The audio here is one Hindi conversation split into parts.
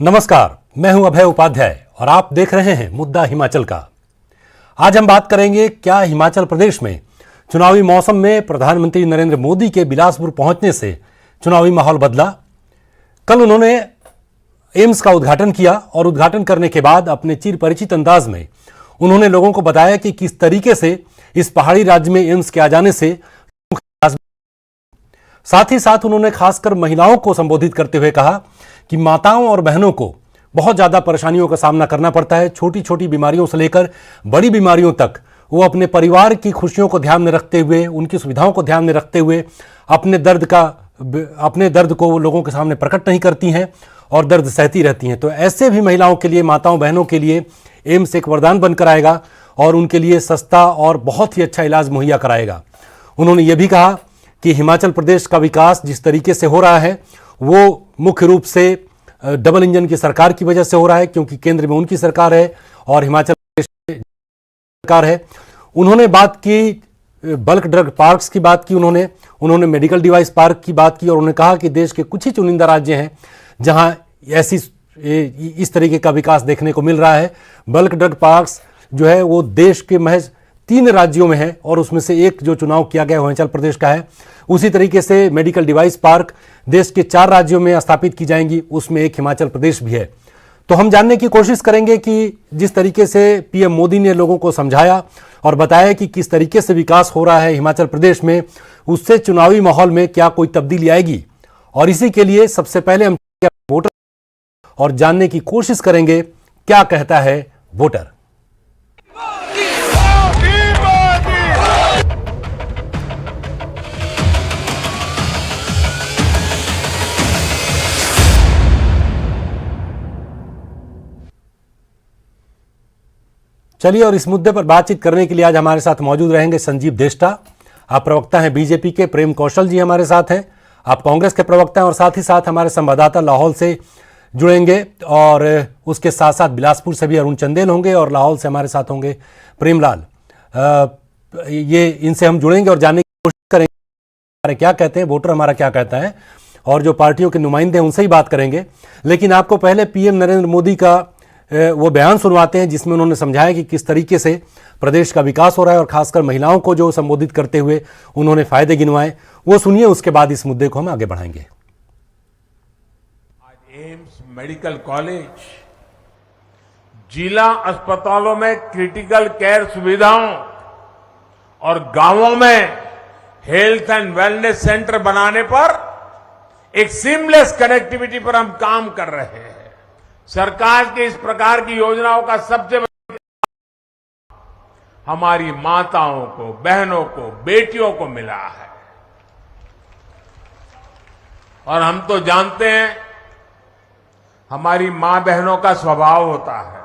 नमस्कार, मैं हूं अभय उपाध्याय और आप देख रहे हैं मुद्दा हिमाचल का। आज हम बात करेंगे क्या हिमाचल प्रदेश में चुनावी मौसम में प्रधानमंत्री नरेंद्र मोदी के बिलासपुर पहुंचने से चुनावी माहौल बदला। कल उन्होंने एम्स का उद्घाटन किया और उद्घाटन करने के बाद अपने चिर परिचित अंदाज में उन्होंने लोगों को बताया कि किस तरीके से इस पहाड़ी राज्य में एम्स के आ जाने से, साथ ही साथ उन्होंने खासकर महिलाओं को संबोधित करते हुए कहा कि माताओं और बहनों को बहुत ज्यादा परेशानियों का सामना करना पड़ता है। छोटी छोटी बीमारियों से लेकर बड़ी बीमारियों तक वो अपने परिवार की खुशियों को ध्यान में रखते हुए, उनकी सुविधाओं को ध्यान में रखते हुए अपने दर्द को लोगों के सामने प्रकट नहीं करती हैं और दर्द सहती रहती हैं। तो ऐसे भी महिलाओं के लिए, माताओं बहनों के लिए एम्स एक वरदान बनकर आएगा और उनके लिए सस्ता और बहुत ही अच्छा इलाज मुहैया कराएगा। उन्होंने ये भी कहा कि हिमाचल प्रदेश का विकास जिस तरीके से हो रहा है वो मुख्य रूप से डबल इंजन की सरकार की वजह से हो रहा है, क्योंकि केंद्र में उनकी सरकार है और हिमाचल प्रदेश में सरकार है। उन्होंने बात की बल्क ड्रग पार्क्स की बात की, उन्होंने मेडिकल डिवाइस पार्क की बात की और उन्होंने कहा कि देश के कुछ ही चुनिंदा राज्य हैं जहां इस तरीके का विकास देखने को मिल रहा है। बल्क ड्रग पार्क्स जो है वो देश के महज 3 राज्यों में है और उसमें से एक जो चुनाव किया गया हिमाचल प्रदेश का है। उसी तरीके से मेडिकल डिवाइस पार्क देश के 4 राज्यों में स्थापित की जाएंगी, उसमें एक हिमाचल प्रदेश भी है। तो हम जानने की कोशिश करेंगे कि जिस तरीके से पीएम मोदी ने लोगों को समझाया और बताया कि किस तरीके से विकास हो रहा है हिमाचल प्रदेश में, उससे चुनावी माहौल में क्या कोई तब्दीली आएगी। और इसी के लिए सबसे पहले हम वोटर और जानने की कोशिश करेंगे क्या कहता है वोटर। चलिए, और इस मुद्दे पर बातचीत करने के लिए आज हमारे साथ मौजूद रहेंगे संजीव देष्टा। आप प्रवक्ता हैं बीजेपी के। प्रेम कौशल जी हमारे साथ हैं, आप कांग्रेस के प्रवक्ता हैं। और साथ ही साथ हमारे संवाददाता लाहौल से जुड़ेंगे और उसके साथ साथ बिलासपुर से भी अरुण चंदेल होंगे और लाहौल से हमारे साथ होंगे प्रेमलाल। ये इनसे हम जुड़ेंगे और जानने की कोशिश करेंगे हमारे क्या कहते हैं वोटर, हमारा क्या कहता है, और जो पार्टियों के नुमाइंदे हैं उनसे ही बात करेंगे। लेकिन आपको पहले पीएम नरेंद्र मोदी का वो बयान सुनवाते हैं जिसमें उन्होंने समझाया कि किस तरीके से प्रदेश का विकास हो रहा है और खासकर महिलाओं को जो संबोधित करते हुए उन्होंने फायदे गिनवाए, वो सुनिए। उसके बाद इस मुद्दे को हम आगे बढ़ाएंगे। आज एम्स मेडिकल कॉलेज जिला अस्पतालों में क्रिटिकल केयर सुविधाओं और गांवों में हेल्थ एंड वेलनेस सेंटर बनाने पर एक सीमलेस कनेक्टिविटी पर हम काम कर रहे हैं। सरकार की इस प्रकार की योजनाओं का सबसे बड़ा हमारी माताओं को, बहनों को, बेटियों को मिला है। और हम तो जानते हैं हमारी मां बहनों का स्वभाव होता है,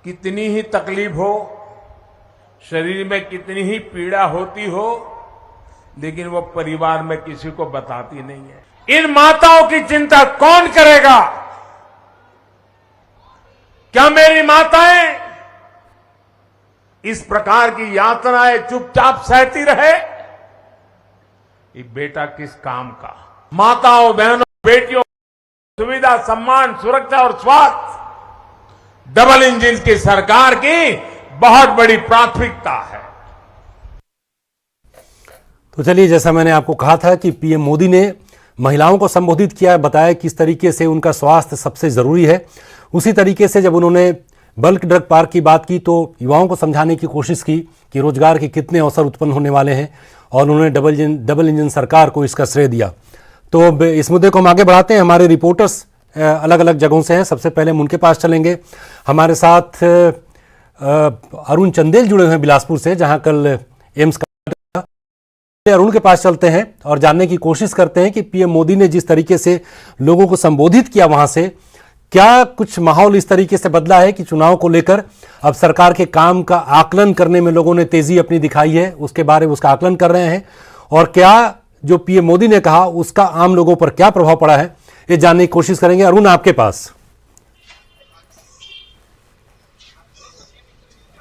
कितनी ही तकलीफ हो, शरीर में कितनी ही पीड़ा होती हो, लेकिन वो परिवार में किसी को बताती नहीं है। इन माताओं की चिंता कौन करेगा? क्या मेरी माताएं इस प्रकार की यातनाएं चुपचाप सहती रहे? ये बेटा किस काम का? माताओं, बहनों, बेटियों सुविधा, सम्मान, सुरक्षा और स्वास्थ्य डबल इंजन की सरकार की बहुत बड़ी प्राथमिकता है। तो चलिए, जैसा मैंने आपको कहा था कि पीएम मोदी ने महिलाओं को संबोधित किया, बताया किस तरीके से उनका स्वास्थ्य सबसे जरूरी है। उसी तरीके से जब उन्होंने बल्क ड्रग पार्क की बात की तो युवाओं को समझाने की कोशिश की कि रोजगार के कितने अवसर उत्पन्न होने वाले हैं और उन्होंने डबल इंजन सरकार को इसका श्रेय दिया। तो इस मुद्दे को हम आगे बढ़ाते हैं। हमारे रिपोर्टर्स अलग अलग जगहों से हैं। सबसे पहले हम उनके पास चलेंगे। हमारे साथ अरुण चंदेल जुड़े हुए हैं बिलासपुर से, जहां कल एम्स का। अरुण के पास चलते हैं और जानने की कोशिश करते हैं कि पीएम मोदी ने जिस तरीके से लोगों को संबोधित किया, वहां से क्या कुछ माहौल इस तरीके से बदला है कि चुनाव को लेकर अब सरकार के काम का आकलन करने में लोगों ने तेजी अपनी दिखाई है, उसके बारे में उसका आकलन कर रहे हैं, और क्या जो पीएम मोदी ने कहा उसका आम लोगों पर क्या प्रभाव पड़ा है, ये जानने की कोशिश करेंगे। अरुण, आपके पास।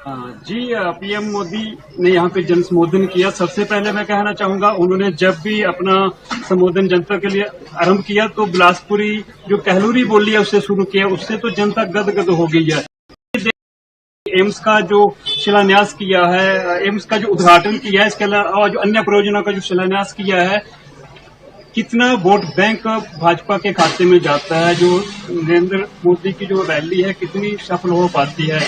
जी, पीएम मोदी ने यहाँ पे जन संबोधन किया। सबसे पहले मैं कहना चाहूंगा, उन्होंने जब भी अपना संबोधन जनता के लिए आरंभ किया तो बिलासपुरी जो कहलूरी बोली है उससे शुरू किया। उससे तो जनता गदगद हो गई है। एम्स का जो शिलान्यास किया है, एम्स का जो उद्घाटन किया है, इसके अलावा जो अन्य परियोजनाओं का जो शिलान्यास किया है, कितना वोट बैंक भाजपा के खाते में जाता है, जो नरेंद्र मोदी की जो रैली है कितनी सफल हो पाती है,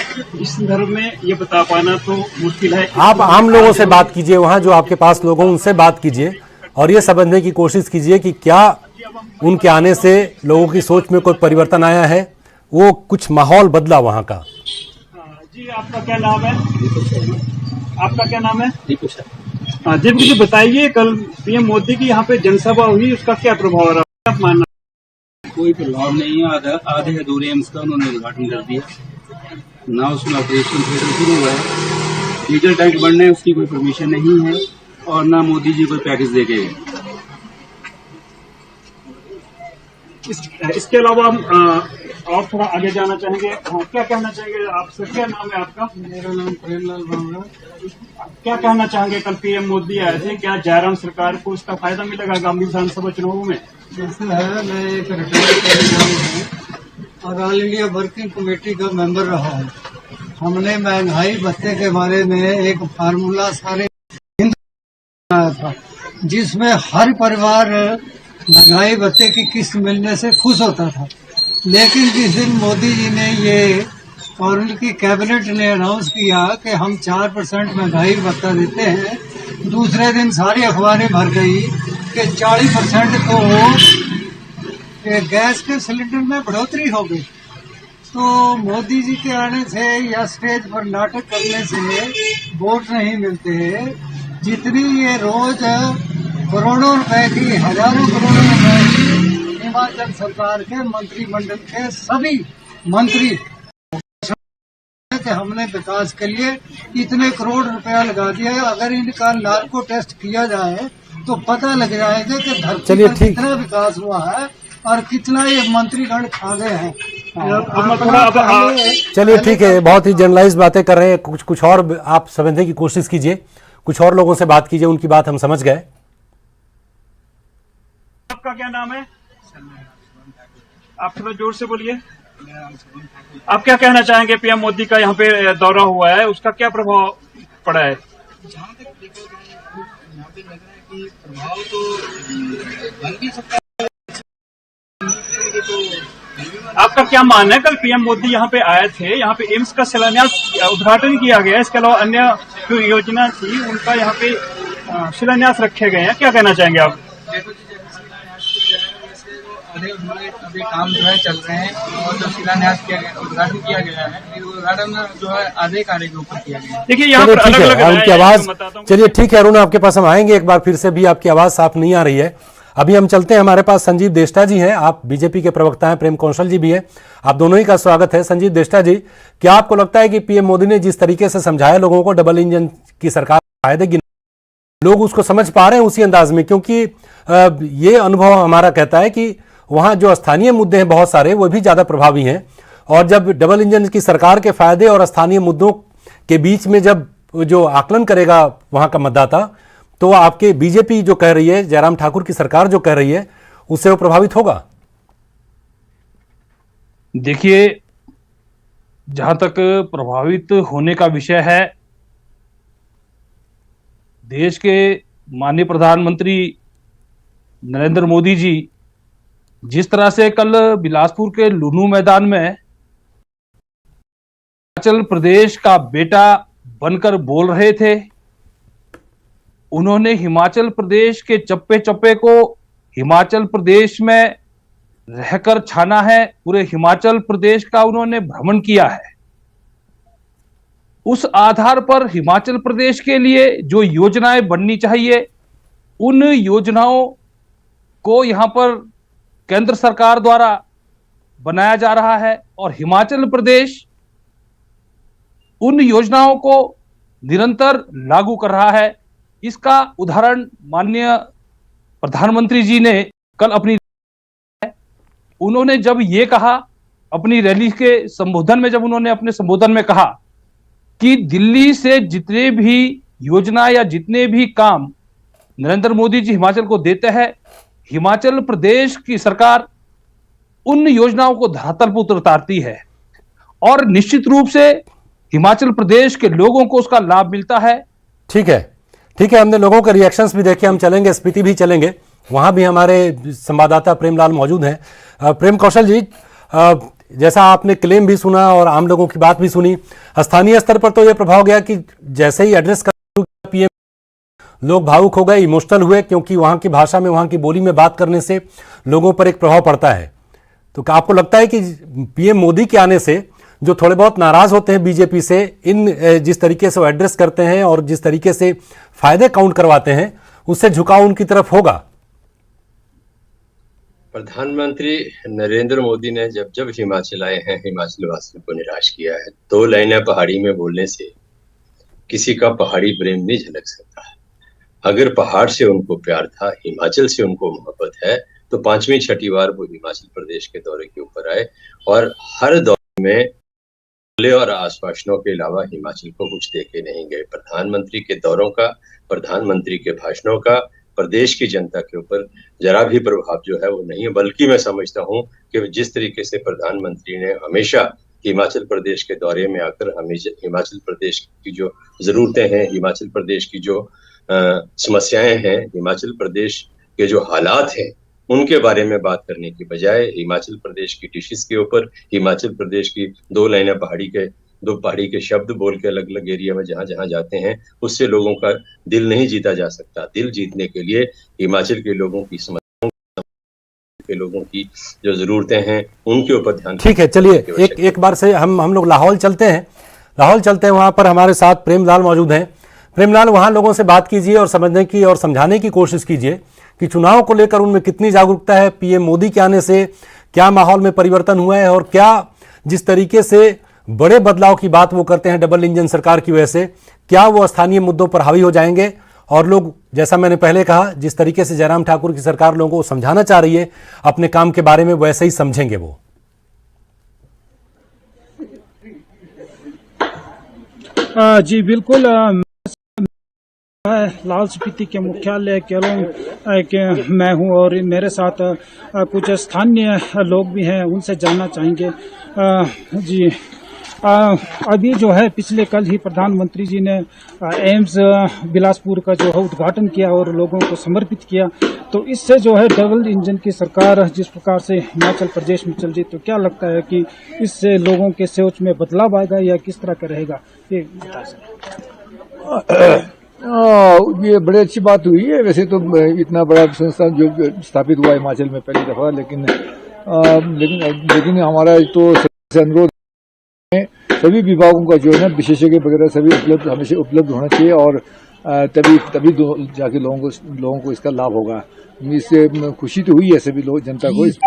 इस संदर्भ में ये बता पाना तो मुश्किल है। आप आम लोगों से बात कीजिए, वहां जो आपके पास लोग हों उनसे बात कीजिए और ये समझने की कोशिश कीजिए कि क्या उनके आने से लोगों की सोच में कोई परिवर्तन आया है, वो कुछ माहौल बदला वहां का। जी, आपका क्या नाम है? आपका क्या नाम है? हाँ जी, मुझे बताइए, कल पीएम मोदी की यहाँ पे जनसभा हुई, उसका क्या प्रभाव रहा? आप मानना? कोई प्रभाव नहीं है। आधे अधूरे एम्स का उन्होंने उद्घाटन कर दिया, ना उसमें ऑपरेशन थिएटर शुरू हुआ है, डीजल टैंक बढ़ने उसकी कोई परमिशन नहीं है और ना मोदी जी कोई पैकेज दे के गए। इसके अलावा हम और थोड़ा आगे जाना चाहेंगे। हाँ, क्या कहना चाहेंगे आपसे? क्या नाम है आपका? मेरा नाम प्रेमलाल बांगड़ा। क्या कहना चाहेंगे, कल पीएम मोदी आए थे, क्या जयराम सरकार को इसका फायदा मिलेगा आगामी विधानसभा चुनावों में? ऐसा है, मैं एक रिटायर्ड कर्मचारी हूँ और ऑल इंडिया वर्किंग कमेटी का मेंबर रहा हूँ। हमने महंगाई भत्ते के बारे में एक फार्मूला सारे हिंदू बनाया था, जिसमें हर परिवार महंगाई भत्ते की किस्त मिलने से खुश होता था। लेकिन जिस दिन मोदी जी ने ये और उनकी कैबिनेट ने अनाउंस किया कि हम 4% महंगाई भत्ता देते हैं, दूसरे दिन सारी अखबारें भर गई कि 40% तो गैस के सिलेंडर में बढ़ोतरी हो गई। तो मोदी जी के आने से या स्टेज पर नाटक करने से वोट नहीं मिलते। जितनी ये रोज करोड़ों रुपए की, हजारों करोड़ों रुपए की हिमाचल सरकार के मंत्रिमंडल के सभी मंत्री कि हमने विकास के लिए इतने करोड़ रुपया लगा दिया है, अगर इनका नार्को टेस्ट किया जाए तो पता लग जाएगा कि धरती पर कितना विकास हुआ है और कितना ये मंत्रीगण खा गए हैं। चलिए ठीक है, बहुत ही जनरलाइज बातें कर रहे हैं, कुछ और आप समझने की कोशिश कीजिए, कुछ और लोगों से बात कीजिए, उनकी बात हम समझ गए। आपका क्या नाम है? आप थोड़ा जोर से बोलिए। आप क्या कहना चाहेंगे, पीएम मोदी का यहाँ पे दौरा हुआ है, उसका क्या प्रभाव पड़ा है? जहाँ तक यहाँ पे लग रहा है कि प्रभाव तो बन भी सकता है। आपका क्या मानना है, कल पीएम मोदी यहाँ पे आए थे, यहाँ पे एम्स का शिलान्यास उद्घाटन किया गया, इसके अलावा अन्य जो योजना थी उनका यहाँ पे शिलान्यास रखे गए हैं, क्या कहना चाहेंगे आप? अभी काम जो है चल रहे हैं और जो शिलान्यास किया गया, उद्घाटन किया गया है, उद्घाटन जो है आधे कार्य के ऊपर किया गया है। देखिए यहाँ पर अलग अलग उनकी आवाज, चलिए ठीक है अरुण, आपके पास हम आएंगे एक बार फिर से, भी आपकी आवाज साफ नहीं आ रही है। अभी हम चलते हैं, हमारे पास संजीव देष्टा जी हैं, आप बीजेपी के प्रवक्ता हैं, प्रेम कौशल जी भी हैं, आप दोनों ही का स्वागत है। संजीव देष्टा जी, क्या आपको लगता है कि पीएम मोदी ने जिस तरीके से समझाया लोगों को डबल इंजन की सरकार फायदे की, लोग उसको समझ पा रहे हैं उसी अंदाज में? क्योंकि ये अनुभव हमारा कहता है कि वहां जो स्थानीय मुद्दे हैं बहुत सारे, वो भी ज्यादा प्रभावी हैं, और जब डबल इंजन की सरकार के फायदे और स्थानीय मुद्दों के बीच में जब जो आकलन करेगा वहां का मतदाता, तो आपके बीजेपी जो कह रही है, जयराम ठाकुर की सरकार जो कह रही है, उससे वो प्रभावित होगा। देखिए, जहां तक प्रभावित होने का विषय है, देश के माननीय प्रधानमंत्री नरेंद्र मोदी जी जिस तरह से कल बिलासपुर के लुनू मैदान में हिमाचल प्रदेश का बेटा बनकर बोल रहे थे, उन्होंने हिमाचल प्रदेश के चप्पे चप्पे को हिमाचल प्रदेश में रहकर छाना है, पूरे हिमाचल प्रदेश का उन्होंने भ्रमण किया है। उस आधार पर हिमाचल प्रदेश के लिए जो योजनाएं बननी चाहिए, उन योजनाओं को यहां पर केंद्र सरकार द्वारा बनाया जा रहा है और हिमाचल प्रदेश उन योजनाओं को निरंतर लागू कर रहा है। इसका उदाहरण माननीय प्रधानमंत्री जी ने कल उन्होंने जब ये कहा अपनी रैली के संबोधन में, जब उन्होंने अपने संबोधन में कहा कि दिल्ली से जितने भी योजना या जितने भी काम नरेंद्र मोदी जी हिमाचल को देते हैं, हिमाचल प्रदेश की सरकार उन योजनाओं को धरातल पर उतारती है और निश्चित रूप से हिमाचल प्रदेश के लोगों को उसका लाभ मिलता है। ठीक है, ठीक है, हमने लोगों के रिएक्शंस भी देखे, हम चलेंगे स्पीति भी चलेंगे, वहां भी हमारे संवाददाता प्रेमलाल मौजूद हैं। प्रेम कौशल जी, जैसा आपने क्लेम भी सुना और आम लोगों की बात भी सुनी, स्थानीय स्तर पर तो यह प्रभाव गया कि जैसे ही एड्रेस कर पीएम, लोग भावुक हो गए, इमोशनल हुए, क्योंकि वहां की भाषा में, वहां की बोली में बात करने से लोगों पर एक प्रभाव पड़ता है। तो क्या आपको लगता है कि पीएम मोदी के आने से जो थोड़े बहुत नाराज होते हैं बीजेपी से, इन जिस तरीके से वो एड्रेस करते हैं और जिस तरीके से फायदे काउंट करवाते हैं, उससे झुकाव उनकी तरफ होगा? प्रधानमंत्री नरेंद्र मोदी ने जब जब हिमाचल आए हैं, हिमाचल वासियों को निराश किया है। 2 लाइनें पहाड़ी में बोलने से किसी का पहाड़ी प्रेम नहीं झलक सकता। अगर पहाड़ से उनको प्यार था, हिमाचल से उनको मोहब्बत है, तो 5वीं 6ठी बार वो हिमाचल प्रदेश के दौरे के ऊपर आए और हर दौरे में बोले और आश्वासनों के अलावा हिमाचल को कुछ देके नहीं गए। प्रधानमंत्री के दौरों का, प्रधानमंत्री के भाषणों का प्रदेश की जनता के ऊपर जरा भी प्रभाव जो है वो नहीं है, बल्कि मैं समझता हूं कि जिस तरीके से प्रधानमंत्री ने हमेशा हिमाचल प्रदेश के दौरे में आकर हमें हिमाचल प्रदेश की जो जरूरतें हैं, हिमाचल प्रदेश की जो समस्याएं हैं, हिमाचल प्रदेश के जो हालात हैं, उनके बारे में बात करने की बजाय हिमाचल प्रदेश की डिशेस के ऊपर, हिमाचल प्रदेश की 2 लाइनें दो पहाड़ी के शब्द बोल के अलग अलग एरिया में जहां जहां जाते हैं, उससे लोगों का दिल नहीं जीता जा सकता। दिल जीतने के लिए हिमाचल के लोगों की समस्याओं के लोगों की जो जरूरतें हैं उनके ऊपर ध्यान। ठीक है, चलिए एक बार से हम लोग लाहौल चलते हैं। लाहौल चलते हैं, वहां पर हमारे साथ प्रेमलाल मौजूद हैं। प्रेमलाल, वहां लोगों से बात कीजिए और समझने की और समझाने की कोशिश कीजिए कि चुनाव को लेकर उनमें कितनी जागरूकता है, पीएम मोदी के आने से क्या माहौल में परिवर्तन हुआ है, और क्या जिस तरीके से बड़े बदलाव की बात वो करते हैं डबल इंजन सरकार की वजह से, क्या वो स्थानीय मुद्दों पर हावी हो जाएंगे और लोग, जैसा मैंने पहले कहा, जिस तरीके से जयराम ठाकुर की सरकार लोगों को समझाना चाह रही है अपने काम के बारे में, वैसे ही समझेंगे वो? जी बिल्कुल। लाहौल स्पीति के मुख्यालय केलोंग के मैं हूं और मेरे साथ कुछ स्थानीय लोग भी हैं, उनसे जानना चाहेंगे। जी, अभी जो है पिछले कल ही प्रधानमंत्री जी ने एम्स बिलासपुर का जो है उद्घाटन किया और लोगों को समर्पित किया, तो इससे जो है डबल इंजन की सरकार जिस प्रकार से हिमाचल प्रदेश में चल रही, तो क्या लगता है कि इससे लोगों के सोच में बदलाव आएगा या किस तरह का रहेगा, ये बता सकते? ये बड़ी अच्छी बात हुई है। वैसे तो इतना बड़ा संस्थान जो स्थापित हुआ हिमाचल में पहली दफा, लेकिन हमारा तो अनुरोध है सभी विभागों का जो है ना, विशेषज्ञ वगैरह सभी हमेशा उपलब्ध होना चाहिए और तभी जाके लोगों को इसका लाभ होगा। इससे खुशी तो हुई है सभी लोग, जनता को इस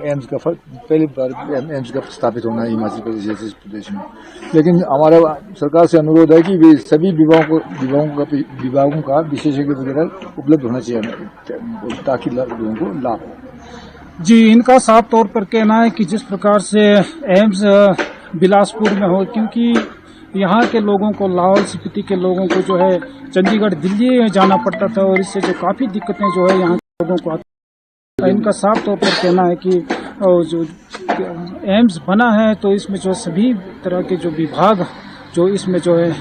एम्स का पहली बार एम्स का स्थापित होना है हिमाचल प्रदेश में। लेकिन हमारा सरकार से अनुरोध है कि सभी विभागों का विशेषज्ञ वगैरह उपलब्ध होना चाहिए ताकि लोगों को लाभ हो। जी, इनका साफ तौर पर कहना है कि जिस प्रकार से एम्स बिलासपुर में हो, क्योंकि यहाँ के लोगों को, लाहौल स्पीति के लोगों को जो है चंडीगढ़, दिल्ली जाना पड़ता था और इससे जो काफ़ी दिक्कतें जो है यहाँ के लोगों को आती। इनका साफ तौर पर कहना है कि जो एम्स बना है तो इसमें जो सभी तरह के जो विभाग जो इसमें जो है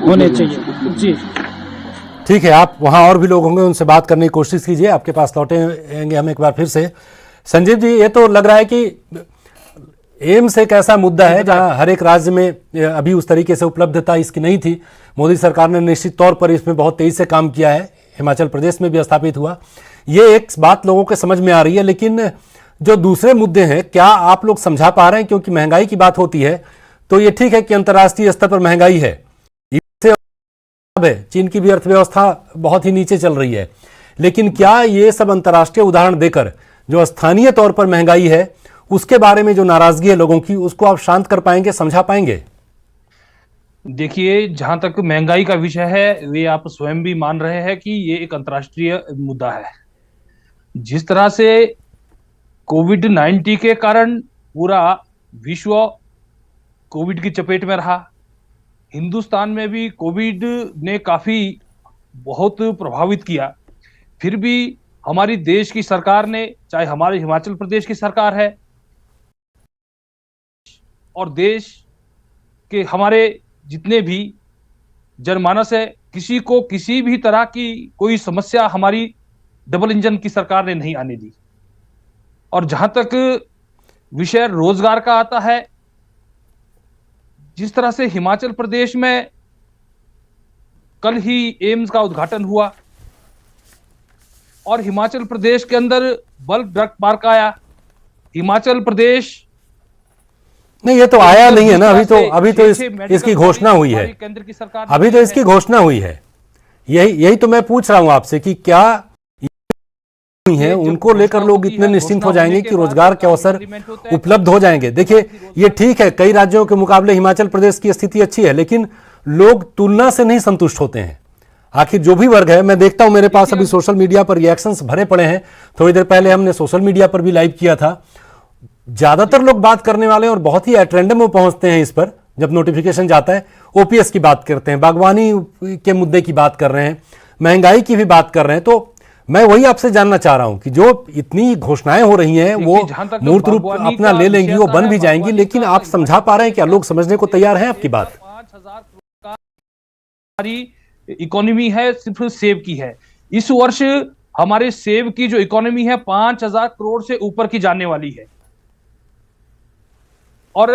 होने चाहिए। जी ठीक है, आप वहाँ और भी लोग होंगे, उनसे बात करने की कोशिश कीजिए। आपके पास लौटेंगे हम एक बार फिर से। संजीव जी, ये तो लग रहा है कि एम्स एक ऐसा मुद्दा है जहां हर एक राज्य में अभी उस तरीके से उपलब्धता इसकी नहीं थी। मोदी सरकार ने निश्चित तौर पर इसमें बहुत तेजी से काम किया है, हिमाचल प्रदेश में भी स्थापित हुआ, ये एक बात लोगों के समझ में आ रही है। लेकिन जो दूसरे मुद्दे हैं, क्या आप लोग समझा पा रहे हैं? क्योंकि महंगाई की बात होती है तो ये ठीक है कि अंतर्राष्ट्रीय स्तर पर महंगाई है, चीन की भी अर्थव्यवस्था बहुत ही नीचे चल रही है, लेकिन क्या ये सब अंतर्राष्ट्रीय उदाहरण देकर जो स्थानीय तौर पर महंगाई है उसके बारे में जो नाराजगी है लोगों की, उसको आप शांत कर पाएंगे, समझा पाएंगे? देखिए, जहां तक महंगाई का विषय है, वे आप स्वयं भी मान रहे हैं कि ये एक अंतर्राष्ट्रीय मुद्दा है। जिस तरह से कोविड-19 के कारण पूरा विश्व कोविड की चपेट में रहा, हिंदुस्तान में भी कोविड ने काफी बहुत प्रभावित किया, फिर भी हमारी देश की सरकार ने, चाहे हमारे हिमाचल प्रदेश की सरकार है और देश के हमारे जितने भी जनमानस है, किसी को किसी भी तरह की कोई समस्या हमारी डबल इंजन की सरकार ने नहीं आने दी। और जहां तक विषय रोजगार का आता है, जिस तरह से हिमाचल प्रदेश में कल ही एम्स का उद्घाटन हुआ और हिमाचल प्रदेश के अंदर बल्क ड्रग पार्क आया। हिमाचल प्रदेश नहीं, ये तो आया नहीं है ना, अभी तो इसकी घोषणा हुई है, केंद्र की सरकार अभी तो इसकी घोषणा हुई है। यही तो मैं पूछ रहा हूं आपसे कि क्या है उनको लेकर लोग इतने निश्चिंत हो जाएंगे कि रोजगार के अवसर उपलब्ध हो जाएंगे। देखिए, ये ठीक है, कई राज्यों के मुकाबले हिमाचल प्रदेश की स्थिति अच्छी है, लेकिन लोग तुलना से नहीं संतुष्ट होते हैं। आखिर जो भी वर्ग है, मैं देखता हूं मेरे पास अभी सोशल मीडिया पर रिएक्शंस भरे पड़े हैं। थोड़ी देर पहले हमने सोशल मीडिया पर भी लाइव किया था। ज्यादातर लोग बात करने वाले और बहुत ही एट रैंडम में पहुंचते हैं इस पर, जब नोटिफिकेशन जाता है ओपीएस की बात करते हैं, बागवानी के मुद्दे की बात कर रहे हैं, महंगाई की भी बात कर रहे हैं। तो मैं वही आपसे जानना चाह रहा हूं कि जो इतनी घोषणाएं हो रही हैं वो मूर्त रूप अपना ले लेंगी, वो बन भी जाएंगी, लेकिन आप समझा पा रहे हैं क्या? लोग समझने को तैयार हैं आपकी बात? 5,000 करोड़ का हमारी इकोनॉमी है, सिर्फ सेब की है। इस वर्ष हमारे सेब की जो इकोनॉमी है 5,000 करोड़ से ऊपर की जाने वाली है। और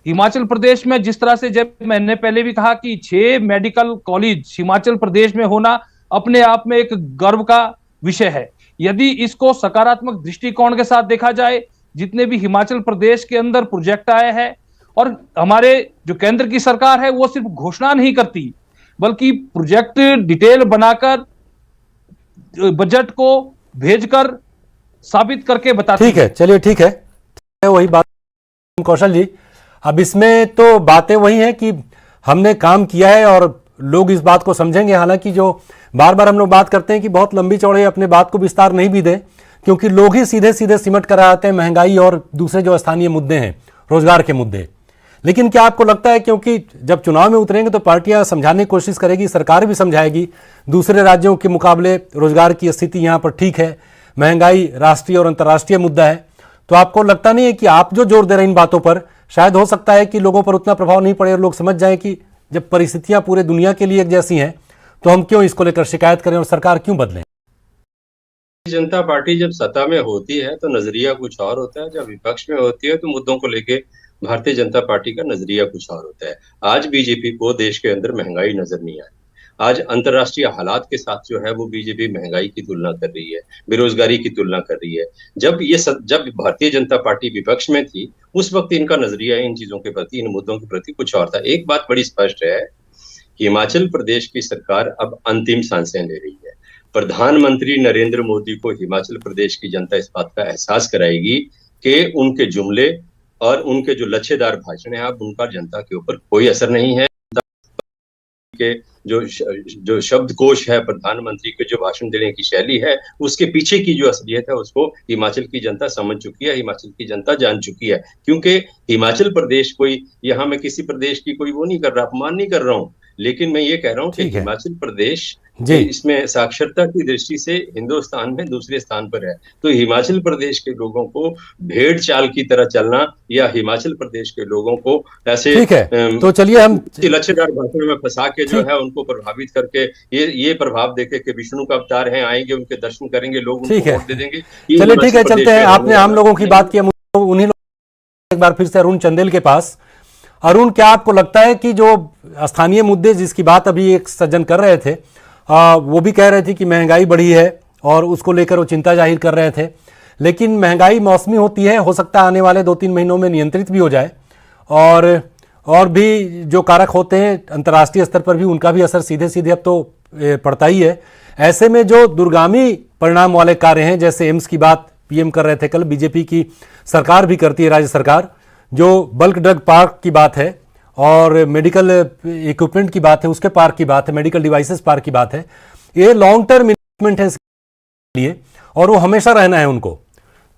हिमाचल प्रदेश में जिस तरह से, जब मैंने पहले भी कहा कि 6 मेडिकल कॉलेज हिमाचल प्रदेश में होना अपने आप में एक गर्व का विषय है। यदि इसको सकारात्मक दृष्टिकोण के साथ देखा जाए, जितने भी हिमाचल प्रदेश के अंदर प्रोजेक्ट आए हैं, और हमारे जो केंद्र की सरकार है वो सिर्फ घोषणा नहीं करती, बल्कि प्रोजेक्ट डिटेल बनाकर बजट को भेजकर साबित करके बताती है। ठीक है, चलिए ठीक है, वही बात कौशल जी। अब इसमें तो बातें वही हैं कि हमने काम किया है और लोग इस बात को समझेंगे। हालांकि जो बार बार हम लोग बात करते हैं कि बहुत लंबी चौड़े अपने बात को विस्तार नहीं भी दें, क्योंकि लोग ही सीधे सीधे सिमट कर आते हैं महंगाई और दूसरे जो स्थानीय मुद्दे हैं, रोजगार के मुद्दे। लेकिन क्या आपको लगता है, क्योंकि जब चुनाव में उतरेंगे तो पार्टियां समझाने की कोशिश करेगी, सरकार भी समझाएगी, दूसरे राज्यों के मुकाबले रोजगार की स्थिति यहाँ पर ठीक है, महंगाई राष्ट्रीय और अंतर्राष्ट्रीय मुद्दा है, तो आपको लगता नहीं है कि आप जो जोर दे रहे हैं इन बातों पर, शायद हो सकता है कि लोगों पर उतना प्रभाव नहीं पड़े और लोग समझ जाएं कि जब परिस्थितियां पूरे दुनिया के लिए एक जैसी हैं तो हम क्यों इसको लेकर शिकायत करें और सरकार क्यों बदलें? जनता पार्टी जब सत्ता में होती है तो नजरिया कुछ और होता है, जब विपक्ष में होती है तो मुद्दों को लेके भारतीय जनता पार्टी का नजरिया कुछ और होता है। आज बीजेपी को देश के अंदर महंगाई नजर नहीं आई। आज अंतर्राष्ट्रीय हालात के साथ जो है वो बीजेपी महंगाई की तुलना कर रही है, बेरोजगारी की तुलना कर रही है। जब भारतीय जनता पार्टी विपक्ष में थी, उस वक्त इनका नजरिया इन चीजों के प्रति, इन मुद्दों के प्रति कुछ और था। एक बात बड़ी स्पष्ट है, हिमाचल प्रदेश की सरकार अब अंतिम सांसें ले रही है। प्रधानमंत्री नरेंद्र मोदी को हिमाचल प्रदेश की जनता इस बात का एहसास कराएगी कि उनके जुमले और उनके जो लच्छेदार भाषण है, अब उनका जनता के ऊपर कोई असर नहीं है। के जो शब्दकोश है, प्रधानमंत्री के जो भाषण देने की शैली है, उसके पीछे की जो असलियत है उसको हिमाचल की जनता समझ चुकी है, हिमाचल की जनता जान चुकी है। क्योंकि हिमाचल प्रदेश कोई, यहाँ मैं किसी प्रदेश की कोई वो नहीं कर रहा, अपमान नहीं कर रहा हूँ, लेकिन मैं ये कह रहा हूँ कि हिमाचल प्रदेश इसमें साक्षरता की दृष्टि से हिंदुस्तान में दूसरे स्थान पर है। तो हिमाचल प्रदेश के लोगों को भेड़ चाल की तरह चलना या हिमाचल प्रदेश के लोगों को ऐसे तो चलिए हम लच्छेदार भाषण में फंसा के जो है उनको प्रभावित करके ये प्रभाव देके कि विष्णु का अवतार है, आएंगे उनके दर्शन करेंगे, लोग उनको वोट दे देंगे। चलिए ठीक है, चलते हैं। आपने आम लोगों की बात की, उन्हीं लोगों एक बार फिर से अरुण चंदेल के पास। अरुण, क्या आपको लगता है कि जो स्थानीय मुद्दे जिसकी बात अभी एक सज्जन कर रहे थे, वो भी कह रहे थे कि महंगाई बढ़ी है और उसको लेकर वो चिंता जाहिर कर रहे थे, लेकिन महंगाई मौसमी होती है, हो सकता है आने वाले 2-3 महीनों में नियंत्रित भी हो जाए, और भी जो कारक होते हैं अंतर्राष्ट्रीय स्तर पर भी उनका भी असर सीधे सीधे अब तो पड़ता ही है। ऐसे में जो दूरगामी परिणाम वाले कार्य हैं, जैसे एम्स की बात पीएम कर रहे थे कल, बीजेपी की सरकार भी करती है, राज्य सरकार, जो बल्क ड्रग पार्क की बात है और मेडिकल इक्विपमेंट की बात है, उसके पार्क की बात है, मेडिकल डिवाइसेस पार्क की बात है, ये लॉन्ग टर्म इन्वेस्टमेंट है इसके लिए और वो हमेशा रहना है उनको।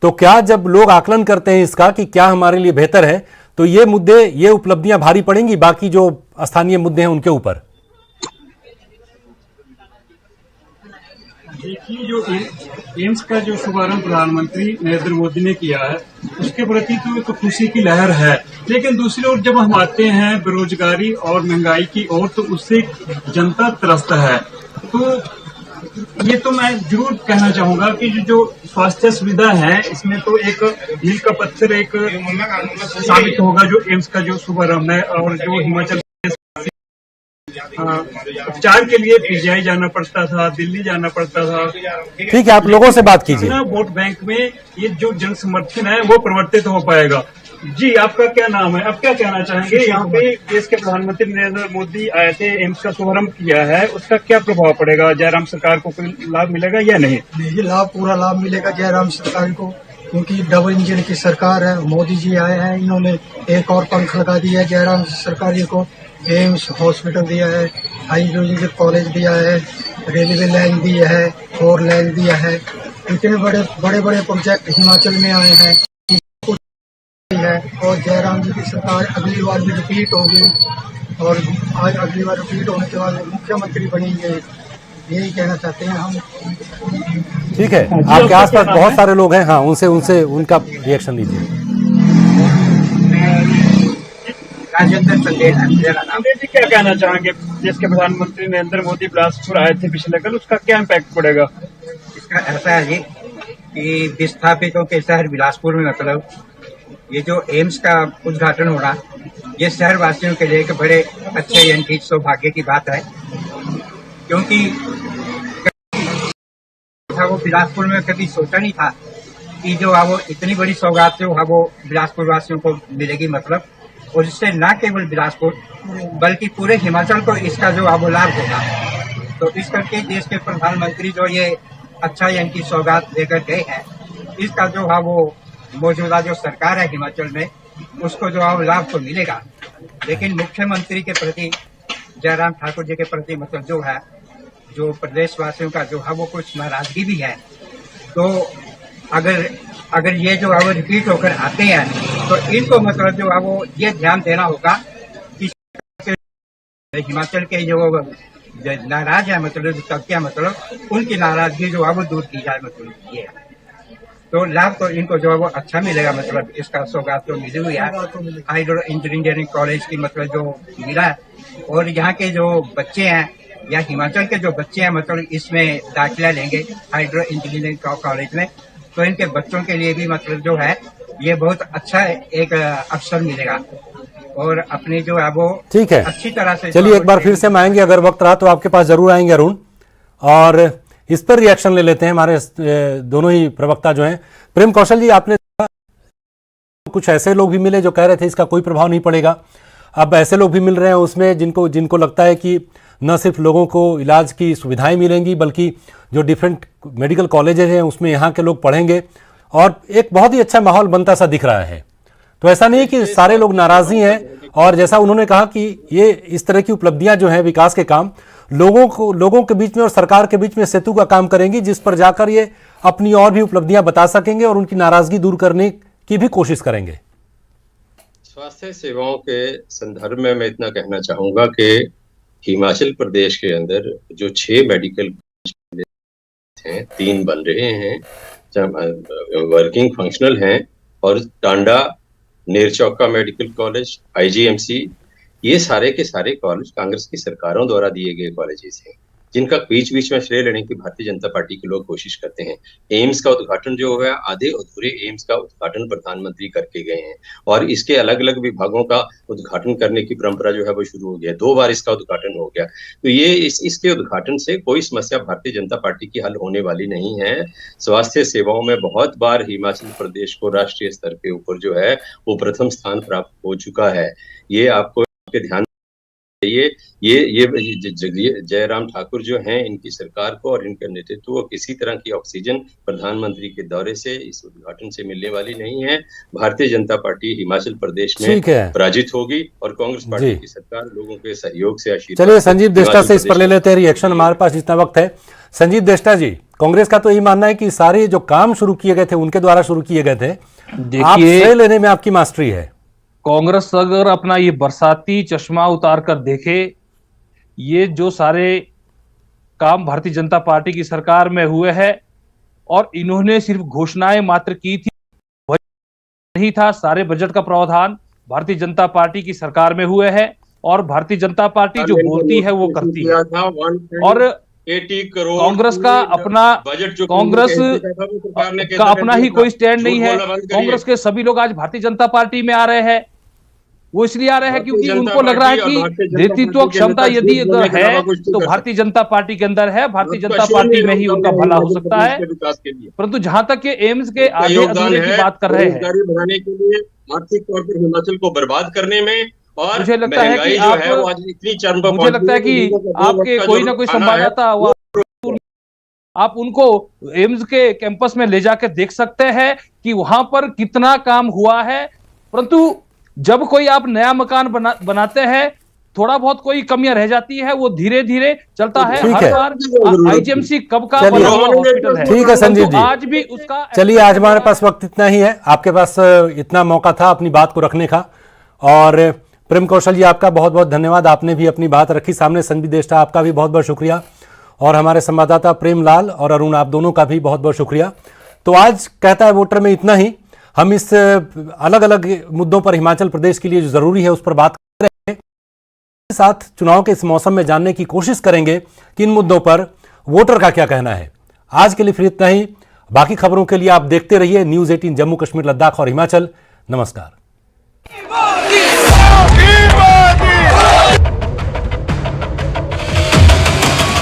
तो क्या जब लोग आकलन करते हैं इसका कि क्या हमारे लिए बेहतर है, तो ये मुद्दे, ये उपलब्धियां भारी पड़ेंगी बाकी जो स्थानीय मुद्दे हैं उनके ऊपर। देखिए, जो एम्स का जो शुभारंभ प्रधानमंत्री नरेंद्र मोदी ने किया है उसके प्रति तो एक खुशी की लहर है, लेकिन दूसरी ओर जब हम आते हैं बेरोजगारी और महंगाई की ओर तो उससे जनता त्रस्त है। तो ये तो मैं जरूर कहना चाहूंगा कि जो स्वास्थ्य सुविधा है इसमें तो एक मील का पत्थर एक साबित होगा जो एम्स का जो शुभारंभ है। और जो हिमाचल उपचार के लिए पीजीआई जाना पड़ता था, दिल्ली जाना पड़ता था। ठीक है, आप लोगों से बात कीजिए। वोट बैंक में ये जो जन समर्थन है वो परिवर्तित हो पाएगा। जी, आपका क्या नाम है? आप क्या कहना चाहेंगे? यहाँ पे देश के प्रधानमंत्री नरेंद्र मोदी आए थे, एम्स का शुभारंभ किया है, उसका क्या प्रभाव पड़ेगा? जयराम सरकार को कोई लाभ मिलेगा या नहीं? देखिए, पूरा लाभ मिलेगा जयराम सरकार को, क्योंकि डबल इंजन की सरकार है। मोदी जी आए हैं, इन्होंने एक और पंख लगा दिया है जयराम सरकार जी को। एम्स हॉस्पिटल दिया है, हाईड्रोजन कॉलेज दिया है, रेलवे लाइन दिया है, 4 लाइन दिया है। इतने बड़े बड़े प्रोजेक्ट हिमाचल में आए हैं है। और जयराम जी की सरकार अगली बार भी रिपीट होगी और आज अगली बार रिपीट होने के बाद मुख्यमंत्री बनेंगे, यही कहना चाहते हैं हम। ठीक है, आपके आसपास बहुत सारे लोग हैं, हाँ, उनसे उनका रिएक्शन लीजिए। राजेंद्र जी, क्या कहना चाहेंगे? देश के प्रधानमंत्री नरेंद्र मोदी बिलासपुर आए थे पिछले कल, उसका क्या इम्पैक्ट पड़ेगा? इसका ऐसा है जी कि विस्थापितों के शहर बिलासपुर में मतलब ये जो एम्स का उद्घाटन हो रहा, ये शहर वासियों के लिए एक बड़े अच्छे यानी सौभाग्य की बात है, क्योंकि वो बिलासपुर में कभी सोचा नहीं था कि जो वो इतनी बड़ी सौगात जो है वो बिलासपुर वासियों को मिलेगी मतलब, और इससे न केवल बिलासपुर बल्कि पूरे हिमाचल को इसका जो है वो लाभ होगा। तो इस करके देश के प्रधानमंत्री जो ये अच्छा यानी सौगात लेकर गए हैं, इसका जो है वो मौजूदा जो सरकार है हिमाचल में उसको जो है लाभ तो मिलेगा, लेकिन मुख्यमंत्री के प्रति जयराम ठाकुर जी के प्रति मतलब जो है जो प्रदेशवासियों का जो है वो कुछ नाराजगी भी है। तो अगर ये जो है वो रिपीट होकर आते हैं तो इनको मतलब जो है वो ये ध्यान देना होगा कि हिमाचल के जो नाराज है मतलब तबके मतलब उनकी नाराजगी जो है वो दूर की जाए मतलब ये। तो लाभ तो इनको जो है वो अच्छा मिलेगा, मतलब इसका सौगात तो मिली हुई है। हाइड्रो इंजीनियरिंग कॉलेज की मतलब जो मिला है, और यहाँ के जो बच्चे हैं या हिमाचल के जो बच्चे हैं मतलब इसमें दाखिला लेंगे हाइड्रो इंजीनियरिंग कॉलेज में, तो इनके बच्चों के लिए भी मतलब जो है ये बहुत अच्छा एक अवसर मिलेगा और अपनी जो है वो ठीक है अच्छी तरह से। चलिए एक बार फिर से हम आएंगे, अगर वक्त रहा तो आपके पास जरूर आएंगे अरुण, और इस पर रिएक्शन ले लेते हैं। हमारे दोनों ही प्रवक्ता जो हैं, प्रेम कौशल जी, आपने कुछ ऐसे लोग भी मिले जो कह रहे थे इसका कोई प्रभाव नहीं पड़ेगा, अब ऐसे लोग भी मिल रहे हैं उसमें जिनको लगता है कि न सिर्फ लोगों को इलाज की सुविधाएं मिलेंगी बल्कि जो डिफरेंट मेडिकल कॉलेजेस हैं उसमें यहाँ के लोग पढ़ेंगे और एक बहुत ही अच्छा माहौल बनता सा दिख रहा है। तो ऐसा नहीं कि सारे लोग नाराज ही हैं, और जैसा उन्होंने कहा कि ये इस तरह की उपलब्धियां जो हैं विकास के काम लोगों के बीच में और सरकार के बीच में सेतु का काम करेंगी, जिस पर जाकर ये अपनी और भी उपलब्धियां बता सकेंगे और उनकी नाराजगी दूर करने की भी कोशिश करेंगे। स्वास्थ्य सेवाओं के संदर्भ में मैं इतना कहना चाहूंगा कि हिमाचल प्रदेश के अंदर जो 6 मेडिकल कॉलेज हैं, 3 बन रहे हैं, वर्किंग फंक्शनल हैं, और टांडा, नेरचौका मेडिकल कॉलेज, आईजीएमसी, ये सारे के सारे कॉलेज कांग्रेस की सरकारों द्वारा दिए गए कॉलेजेस हैं, जिनका बीच बीच में श्रेय लेने की भारतीय जनता पार्टी के लोग कोशिश करते हैं। एम्स का उद्घाटन जो है, आधे अधूरे एम्स का उद्घाटन प्रधानमंत्री करके गए हैं, और इसके अलग अलग विभागों का उद्घाटन करने की परंपरा जो है वो शुरू हो गया, 2 बार इसका उद्घाटन हो गया। तो ये इसके उद्घाटन से कोई समस्या भारतीय जनता पार्टी की हल होने वाली नहीं है। स्वास्थ्य सेवाओं में बहुत बार हिमाचल प्रदेश को राष्ट्रीय स्तर के ऊपर जो है वो प्रथम स्थान प्राप्त हो चुका है। ये आपको ध्यान ये जयराम ठाकुर जो हैं, इनकी सरकार को और इनका नेतृत्व को किसी तरह की ऑक्सीजन प्रधानमंत्री के दौरे से, इस उद्घाटन से मिलने वाली नहीं है। भारतीय जनता पार्टी हिमाचल प्रदेश में पराजित होगी और कांग्रेस पार्टी की सरकार लोगों के सहयोग से आशीर्वाद। चलिए संजीव देष्टा से इस पर ले लेते हैं रिएक्शन, हमारे पास जितना वक्त है। संजीव देष्टा जी, कांग्रेस का तो यही मानना है कि सारे जो काम शुरू किए गए थे उनके द्वारा शुरू किए गए थे, आप श्रेय लेने में आपकी मास्टरी है। कांग्रेस अगर अपना ये बरसाती चश्मा उतार कर देखे, ये जो सारे काम भारतीय जनता पार्टी की सरकार में हुए हैं और इन्होंने सिर्फ घोषणाएं मात्र की थी, नहीं था। सारे बजट का प्रावधान भारतीय जनता पार्टी की सरकार में हुए हैं और भारतीय जनता पार्टी जो बोलती है वो करती है। और 80 करोड़ कांग्रेस का अपना बजट जो कांग्रेस का अपना ही कोई स्टैंड नहीं है। बोलना बंद करिए। कांग्रेस के सभी लोग आज भारतीय जनता पार्टी में आ रहे हैं। वो इसलिए आ रहे हैं क्योंकि उनको लग रहा है कि नेतृत्व क्षमता यदि अगर है तो भारतीय जनता पार्टी के अंदर है, भारतीय जनता पार्टी में ही उनका भला हो सकता है। परंतु जहां तक ये एम्स के आधे अधूरे की बात कर रहे हैं, बढ़ाने के लिए आर्थिक तौर पर हिमाचल को बर्बाद करने में, और मुझे लगता है कि महंगाई जो है वो आज इतनी चरम पर मुझे लगता है कि आपके कोई ना कोई संवाददाता आप उनको एम्स के कैंपस में ले जाकर देख सकते हैं कि वहां पर कितना काम हुआ है। परंतु जब कोई आप नया मकान बनाते हैं, थोड़ा बहुत कोई कमियां रह जाती है, वो धीरे धीरे चलता है। ठीक हर है। बार आईजीएमसी कब का चलिए। बना हुआ हॉस्पिटल है, ठीक है संजीव परंतु जी। आज भी उसका चलिए, आज हमारे पास वक्त इतना ही है। आपके पास इतना मौका था अपनी बात को रखने का। और प्रेम कौशल जी, आपका बहुत बहुत धन्यवाद, आपने भी अपनी बात रखी सामने। संजय देष्टा, आपका भी बहुत बहुत शुक्रिया। और हमारे संवाददाता प्रेमलाल और अरुण, आप दोनों का भी बहुत बहुत शुक्रिया। तो आज कहता है वोटर में इतना ही। हम इस अलग अलग मुद्दों पर हिमाचल प्रदेश के लिए जो जरूरी है उस पर बात कर रहे हैं, साथ चुनाव के इस मौसम में जानने की कोशिश करेंगे कि इन मुद्दों पर वोटर का क्या कहना है। आज के लिए फिर इतना ही। बाकी खबरों के लिए आप देखते रहिए न्यूज़ 18 जम्मू कश्मीर लद्दाख और हिमाचल। नमस्कार।